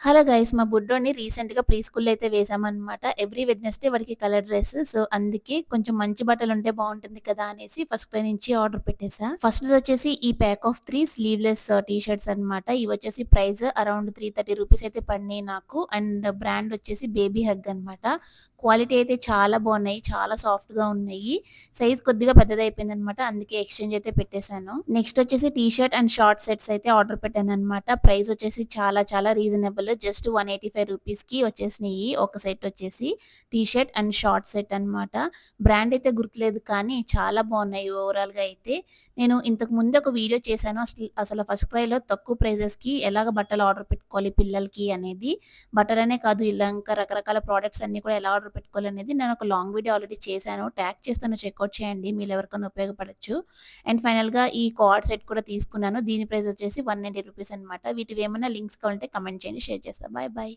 Hello guys! మా బుడ్డోడిని రీసెంట్‌గా pre స్కూల్‌లో అయితే వేశామనమాట. ఎవ్రీ వెడ్నెస్‌డే వాడికి కలర్ డ్రెస్. సో, అందుకే కొంచెం మంచి బట్టలుంటే బావుంటుంది కదా! అనేసి ఫస్ట్ క్రై నుంచి ఆర్డర్ పెట్టేసా. ఫస్ట్‌దొచ్చేసి ఈ pack of 3 sleeveless T shirts అనమాట. ఇవొచ్చేసి ప్రైస్ అరౌండ్ 330 రూపీస్ అయితే పడినాయి నాకు. అండ్ బ్రాండ్ వచ్చేసి బేబీ హగ్ అనమాట. క్వాలిటీ అయితే చాలా బావున్నాయి. చాలా సాఫ్ట్‌గా ఉన్నాయి. సైజ్ కొద్దిగా పెద్దదయిపోయిందనమాట. అందుకే ఎక్స్‌చేంజ్ అయితే పెట్టేసాను. నెక్స్ట్ వచ్చేసి T shirt and short sets అయితే ఆర్డర్ పెట్టాననమాట. ప్రైస్ వచ్చేసి చాలా చాలా రీజనబుల్. జస్ట్ 185 రూపీస్‌కి వచ్చేసినియి. ఒక సెట్ వచ్చేసి T shirt and short set అనమాట. బ్రాండ్ అయితే గుర్తులేదు కానీ చాలా బావున్నాయి ఓవరాల్‌గా అయితే. నేను ఇంతకు ముందు ఒక వీడియో చేశాను. అసలు ఫస్ట్ క్రైలో తక్కువ ప్రైజెస్‌కి ఎలాగ బట్టలు ఆర్డర్ పెట్టుకోవాలి పిల్లలకి అనేది. బట్టలనే కాదు ఇలా ఇంకా రకరకాల ప్రొడక్ట్స్ అన్నీ కూడా ఎలా ఆర్డర్ పెట్టుకోవాలనేది నేను ఒక లాంగ్ వీడియో ఆల్రెడీ చేశాను. ట్యాగ్ చేస్తాను చెక్‌ఔట్ చేయండి. మీలో ఎవరికైనా ఉపయోగపడొచ్చు. అండ్ ఫైనల్‌గా ఈ కార్డ్ సెట్ కూడా తీసుకున్నాను. దీని ప్రైస్ వచ్చేసి 190 రూపీస్ అనమాట. వీటివేమన్నా లింక్స్ కావాలంటే కామెంట్ చేయండి. షేర్ చేస్తా. Bye bye.